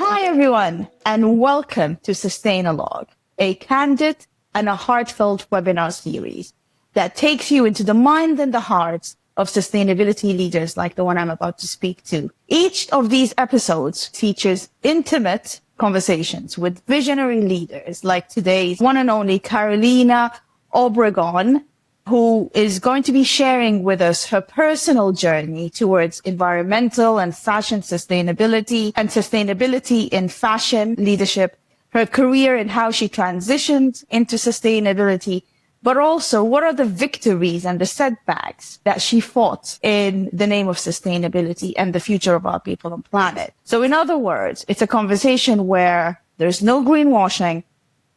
Hi, everyone, and welcome to Sustainalog, a candid and a heartfelt webinar series that takes you into the mind and the hearts of sustainability leaders like the one I'm about to speak to. Each of these episodes features intimate conversations with visionary leaders like today's one and only Carolina Obregon, who is going to be sharing with us her personal journey towards environmental and fashion sustainability and sustainability in fashion leadership, her career and how she transitioned into sustainability, but also what are the victories and the setbacks that she fought in the name of sustainability and the future of our people and planet. So in other words, it's a conversation where there's no greenwashing,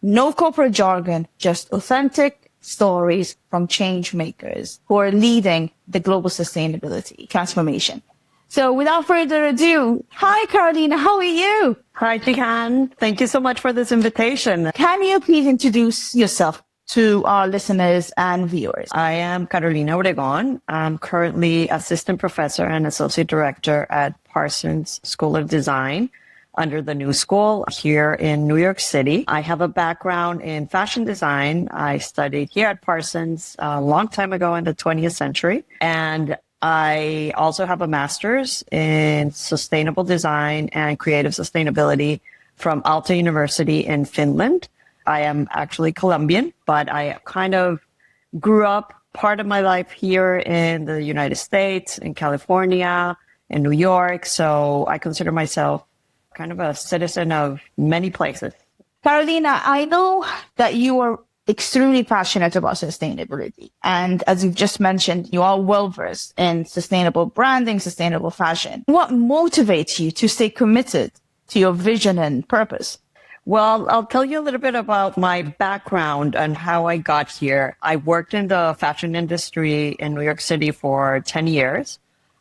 no corporate jargon, just authentic stories from change makers who are leading the global sustainability transformation. So without further ado, hi Carolina, how are you? Hi Jihan, thank you so much for this invitation. Can you please introduce yourself to our listeners and viewers? I am Carolina Obregon. I'm currently assistant professor and associate director at Parsons School of Design under the New School here in New York City. I have a background in fashion design. I studied here at Parsons a long time ago in the 20th century. And I also have a master's in sustainable design and creative sustainability from Aalto University in Finland. I am actually Colombian, but I kind of grew up part of my life here in the United States, in California, in New York. So I consider myself kind of a citizen of many places. Carolina, I know that you are extremely passionate about sustainability. And as you've just mentioned, you are well-versed in sustainable branding, sustainable fashion. What motivates you to stay committed to your vision and purpose? Well, I'll tell you a little bit about my background and how I got here. I worked in the fashion industry in New York City for 10 years.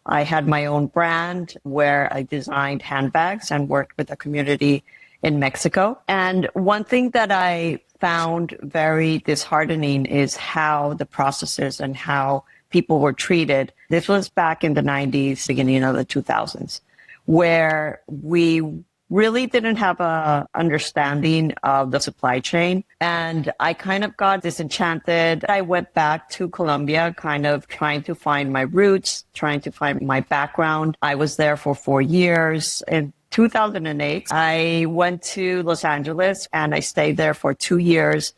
I had my own brand where I designed handbags and worked with a community in Mexico. And one thing that I found very disheartening is how the processes and how people were treated. This was back in the 90s, beginning of the 2000s, where we really didn't have a understanding of the supply chain. And I kind of got disenchanted. I went back to Colombia, kind of trying to find my roots, trying to find my background. I was there for 4 years. In 2008, I went to Los Angeles and I stayed there for 2 years.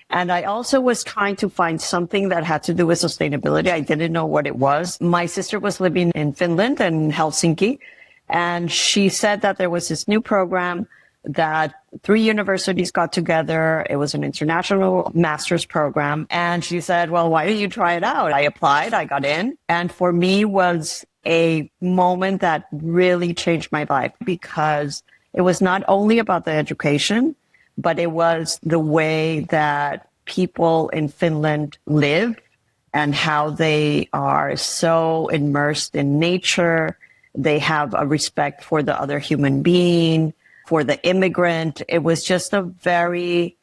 And I also was trying to find something that had to do with sustainability. I didn't know what it was. My sister was living in Finland and Helsinki. And she said that there was this new program that 3 universities got together. It was an international master's program. And she said, well, why don't you try it out? I applied, I got in. And for me was a moment that really changed my life because it was not only about the education, but it was the way that people in Finland live and how they are so immersed in nature. They have a respect for the other human being, for the immigrant. It was just a very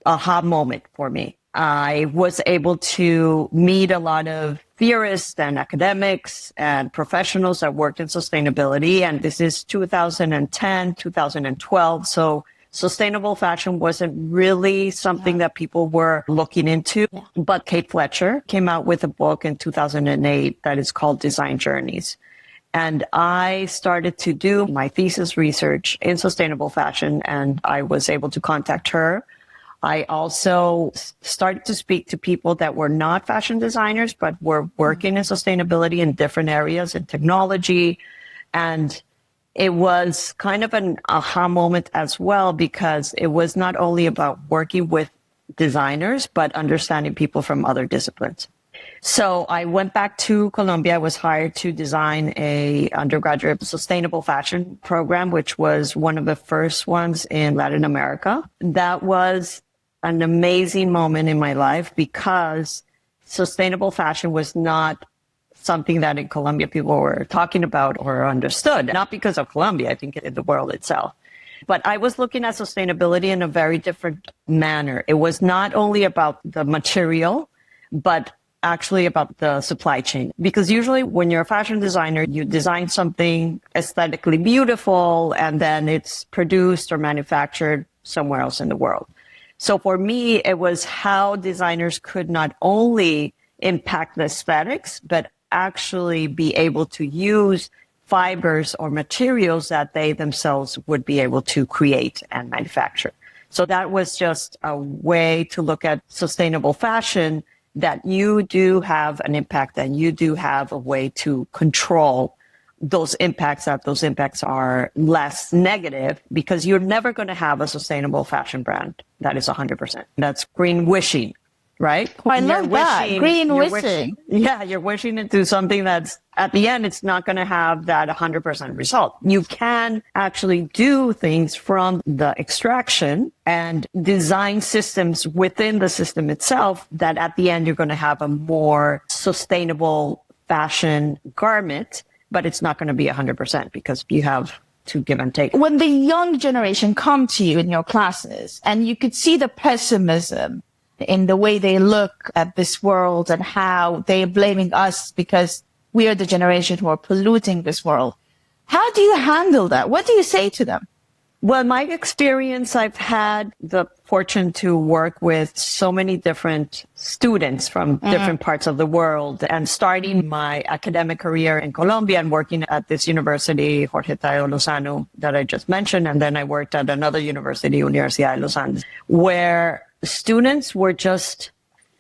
aha moment for me. I was able to meet a lot of theorists and academics and professionals that worked in sustainability. And this is 2010, 2012. So sustainable fashion wasn't really something that people were looking into. But Kate Fletcher came out with a book in 2008 that is called Design Journeys. And I started to do my thesis research in sustainable fashion, and I was able to contact her. I also started to speak to people that were not fashion designers, but were working in sustainability in different areas in technology. And it was kind of an aha moment as well, because it was not only about working with designers, but understanding people from other disciplines. So I went back to Colombia. I was hired to design a undergraduate sustainable fashion program, which was one of the first ones in Latin America. That was an amazing moment in my life because sustainable fashion was not something that in Colombia people were talking about or understood. Not because of Colombia, I think in the world itself. But I was looking at sustainability in a very different manner. It was not only about the material, but actually about the supply chain. Because usually when you're a fashion designer, you design something aesthetically beautiful and then it's produced or manufactured somewhere else in the world. So for me, it was how designers could not only impact the aesthetics, but actually be able to use fibers or materials that they themselves would be able to create and manufacture. So that was just a way to look at sustainable fashion, that you do have an impact and you do have a way to control those impacts, that those impacts are less negative, because you're never going to have a sustainable fashion brand that is 100%. That's green wishing, right? I love that. Green wishing. Yeah, you're wishing into something that's, at the end, it's not going to have that 100% result. You can actually do things from the extraction and design systems within the system itself that at the end, you're going to have a more sustainable fashion garment, but it's not going to be 100% because you have to give and take. When the young generation come to you in your classes and you could see the pessimism in the way they look at this world and how they're blaming us because we are the generation who are polluting this world. How do you handle that? What do you say to them? Well, my experience, I've had the fortune to work with so many different students from different parts of the world, and starting my academic career in Colombia and working at this university, Jorge Tadeo Lozano, that I just mentioned. And then I worked at another university, Universidad de los Andes, where students were just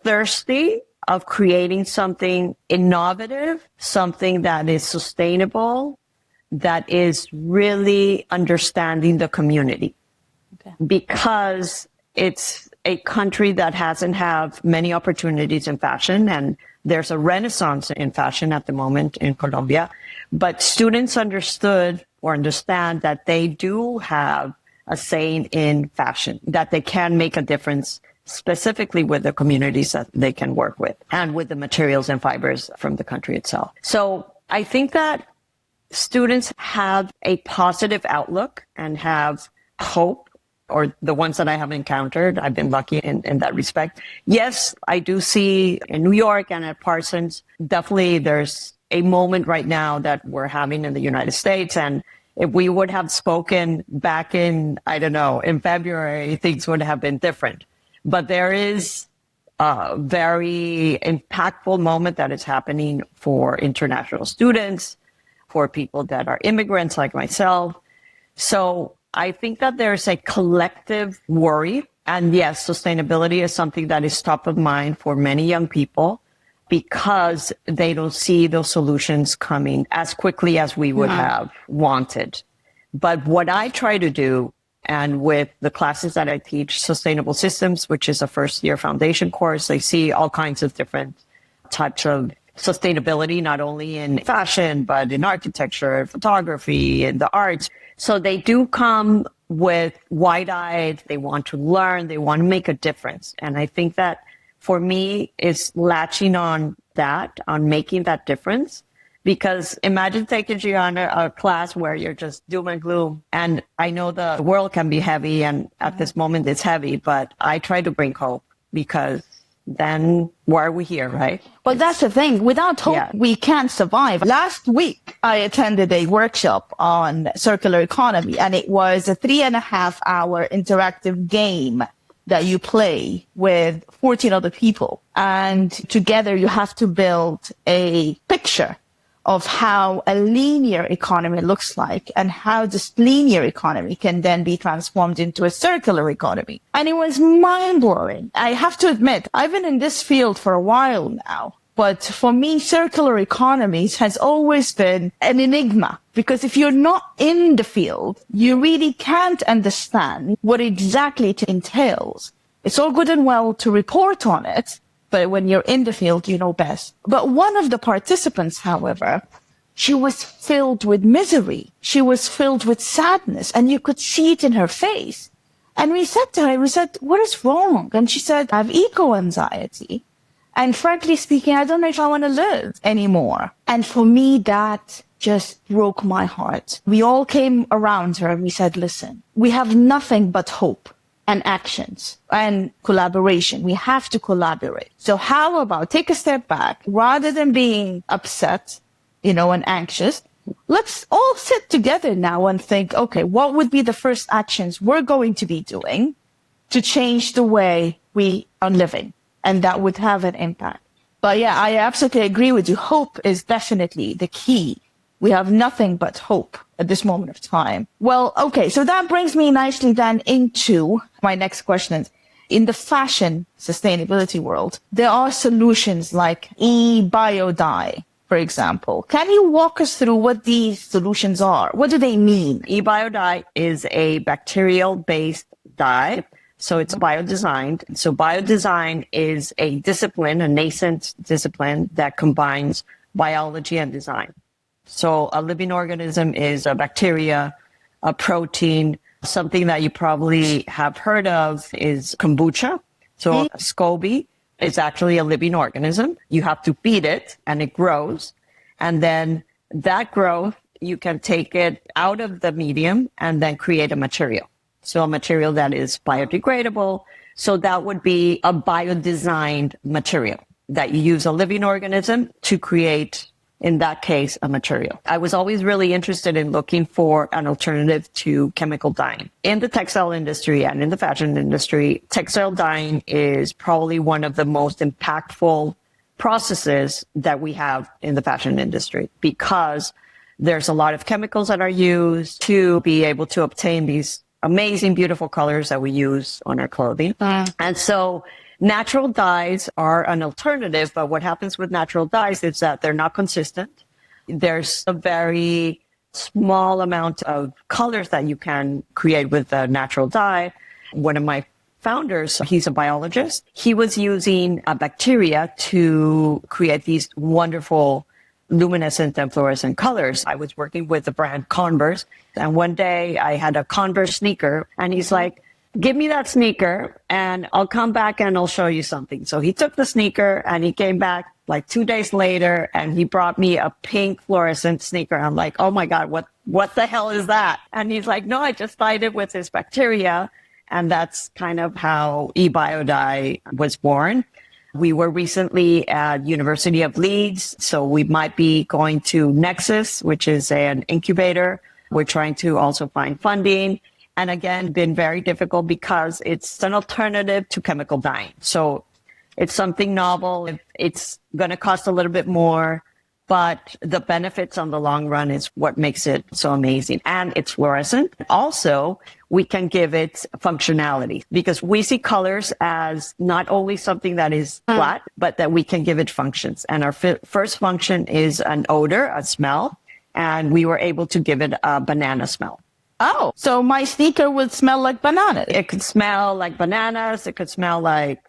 thirsty of creating something innovative, something that is sustainable, that is really understanding the community. Okay. Because it's a country that hasn't had many opportunities in fashion, and there's a renaissance in fashion at the moment in Colombia. But students understood or understand that they do have a say in fashion, that they can make a difference specifically with the communities that they can work with and with the materials and fibers from the country itself. So I think that students have a positive outlook and have hope, or the ones that I have encountered. I've been lucky in that respect. Yes, I do see in New York and at Parsons, definitely there's a moment right now that we're having in the United States. And if we would have spoken back in, I don't know, in February, things would have been different. But there is a very impactful moment that is happening for international students, for people that are immigrants like myself. So I think that there's a collective worry. And yes, sustainability is something that is top of mind for many young people because they don't see those solutions coming as quickly as we would have wanted. But what I try to do, and with the classes that I teach, Sustainable Systems, which is a first-year foundation course, I see all kinds of different types of sustainability, not only in fashion, but in architecture, photography, and the arts. So they do come with wide-eyed, they want to learn, they want to make a difference. And I think that for me, is latching on that, on making that difference. Because imagine taking you on a class where you're just doom and gloom. And I know the world can be heavy, and at this moment it's heavy, but I try to bring hope, because then why are we here, right? But that's the thing. Without hope, we can't survive. Last week, I attended a workshop on circular economy, and it was a 3.5-hour interactive game that you play with 14 other people. And together you have to build a picture of how a linear economy looks like and how this linear economy can then be transformed into a circular economy. And it was mind-blowing. I have to admit, I've been in this field for a while now, but for me, circular economies has always been an enigma, because if you're not in the field, you really can't understand what exactly it entails. It's all good and well to report on it, but when you're in the field, you know best. But one of the participants, however, she was filled with misery. She was filled with sadness, and you could see it in her face. And we said to her, what is wrong? And she said, I have eco-anxiety. And frankly speaking, I don't know if I want to live anymore. And for me, that just broke my heart. We all came around her and we said, listen, we have nothing but hope. and actions and collaboration. We have to collaborate. So how about take a step back rather than being upset, and anxious? Let's all sit together now and think, okay, what would be the first actions we're going to be doing to change the way we are living? And that would have an impact. But yeah, I absolutely agree with you. Hope is definitely the key. We have nothing but hope at this moment of time. Well, okay, so that brings me nicely then into my next question. In the fashion sustainability world, there are solutions like e-biodye, for example. Can you walk us through what these solutions are? What do they mean? E-biodye is a bacterial-based dye. So it's biodesigned. So biodesign is a discipline, a nascent discipline that combines biology and design. So a living organism is a bacteria, a protein. Something that you probably have heard of is kombucha. So SCOBY is actually a living organism. You have to feed it and it grows. And then that growth, you can take it out of the medium and then create a material. So a material that is biodegradable. So that would be a biodesigned material that you use a living organism to create, in that case, a material. I was always really interested in looking for an alternative to chemical dyeing. In the textile industry and in the fashion industry, textile dyeing is probably one of the most impactful processes that we have in the fashion industry because there's a lot of chemicals that are used to be able to obtain these amazing, beautiful colors that we use on our clothing. And so natural dyes are an alternative, but what happens with natural dyes is that they're not consistent. There's a very small amount of colors that you can create with a natural dye. One of my founders, he's a biologist. He was using a bacteria to create these wonderful luminescent and fluorescent colors. I was working with the brand Converse, and one day I had a Converse sneaker, and he's like, give me that sneaker and I'll come back and I'll show you something. So he took the sneaker and he came back like 2 days later and he brought me a pink fluorescent sneaker. I'm like, oh my God, what the hell is that? And he's like, no, I just dyed it with this bacteria. And that's kind of how e-biodye was born. We were recently at University of Leeds, so we might be going to Nexus, which is an incubator. We're trying to also find funding. And again, been very difficult because it's an alternative to chemical dyeing. So it's something novel. It's going to cost a little bit more, but the benefits on the long run is what makes it so amazing. And it's fluorescent. Also, we can give it functionality because we see colors as not only something that is flat, but that we can give it functions. And our first function is an odor, a smell, and we were able to give it a banana smell. Oh, so my sneaker would smell like bananas. It could smell like bananas. It could smell like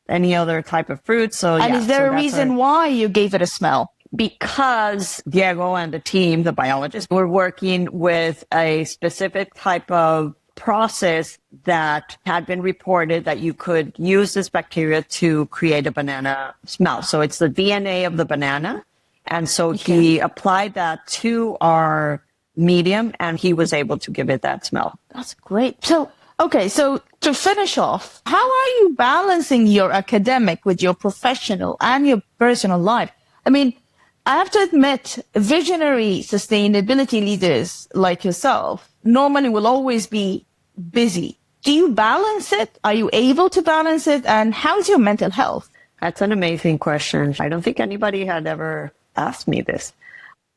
any other type of fruit. So, and is there a reason why you gave it a smell? Because Diego and the team, the biologists, were working with a specific type of process that had been reported that you could use this bacteria to create a banana smell. So it's the DNA of the banana. And so he applied that to our medium and he was able to give it that smell. That's great. So, okay, so to finish off, how are you balancing your academic with your professional and your personal life? I mean, I have to admit, visionary sustainability leaders like yourself normally will always be busy. Do you balance it? Are you able to balance it? And how's your mental health? That's an amazing question. I don't think anybody had ever asked me this.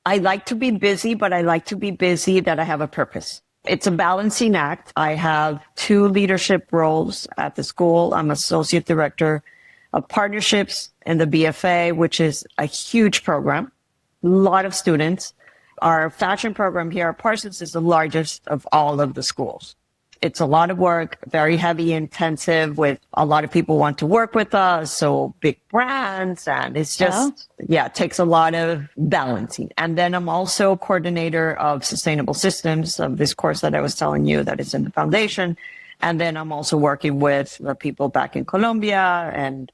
I like to be busy, but I like to be busy that I have a purpose. It's a balancing act. I have 2 leadership roles at the school. I'm associate director of partnerships in the BFA, which is a huge program, a lot of students. Our fashion program here at Parsons is the largest of all of the schools. It's a lot of work, very heavy, intensive, with a lot of people want to work with us. So big brands, and it's just, it takes a lot of balancing. And then I'm also coordinator of sustainable systems of this course that I was telling you that is in the foundation. And then I'm also working with the people back in Colombia and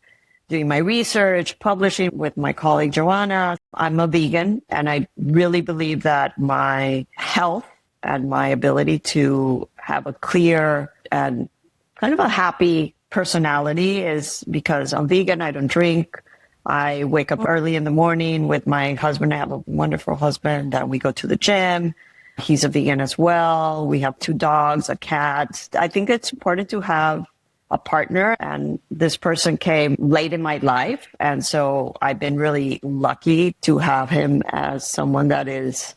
doing my research, publishing with my colleague Joanna. I'm a vegan, and I really believe that my health and my ability to have a clear and kind of a happy personality is because I'm vegan. I don't drink. I wake up early in the morning with my husband. I have a wonderful husband that we go to the gym. He's a vegan as well. We have 2 dogs, a cat. I think it's important to have a partner, and this person came late in my life. And so I've been really lucky to have him as someone that is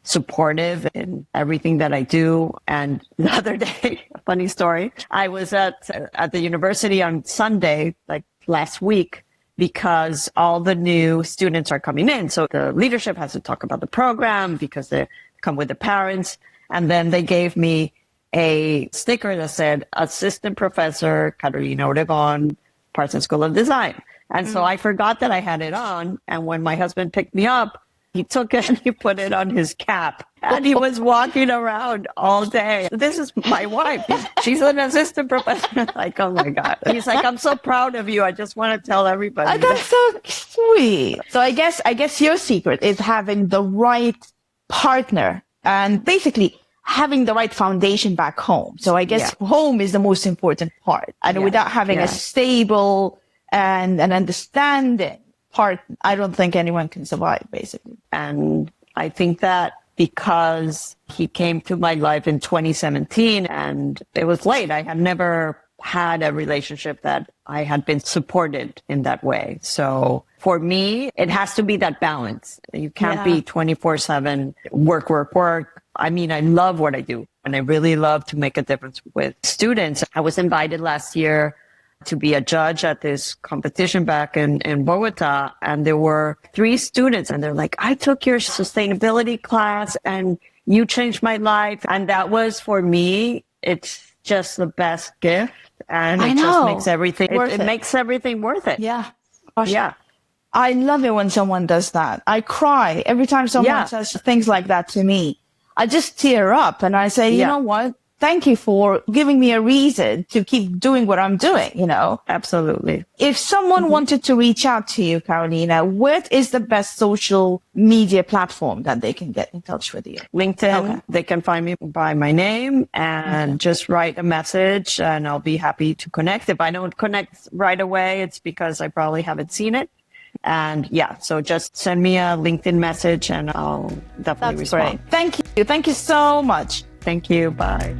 supportive in everything that I do. And the other day, a funny story, I was at the university on Sunday, like last week, because all the new students are coming in. So the leadership has to talk about the program because they come with the parents. And then they gave me a sticker that said, Assistant Professor Carolina Oregon, Parsons School of Design. And so I forgot that I had it on. And when my husband picked me up, he took it and he put it on his cap. And he was walking around all day. This is my wife. She's an assistant professor. Like, oh my God. He's like, I'm so proud of you. I just want to tell everybody. That's so sweet. So I guess your secret is having the right partner and basically having the right foundation back home. So I guess home is the most important part. And without having a stable and an understanding part, I don't think anyone can survive, basically. And I think that because he came to my life in 2017 and it was late, I had never had a relationship that I had been supported in that way. So for me, it has to be that balance. You can't be 24/7 work, work, work. I mean, I love what I do and I really love to make a difference with students. I was invited last year to be a judge at this competition back in Bogota. And there were 3 students and they're like, I took your sustainability class and you changed my life. And that was, for me, it's just the best gift. And it just makes everything, it makes everything worth it. Yeah. Gosh. Yeah. I love it when someone does that. I cry every time someone says things like that to me. I just tear up and I say, you know what? Thank you for giving me a reason to keep doing what I'm doing, you know? Absolutely. If someone wanted to reach out to you, Carolina, what is the best social media platform that they can get in touch with you? LinkedIn. Okay. They can find me by my name and just write a message and I'll be happy to connect. If I don't connect right away, it's because I probably haven't seen it. And so just send me a LinkedIn message and I'll definitely respond. Great. Thank you. Thank you so much. Thank you. Bye.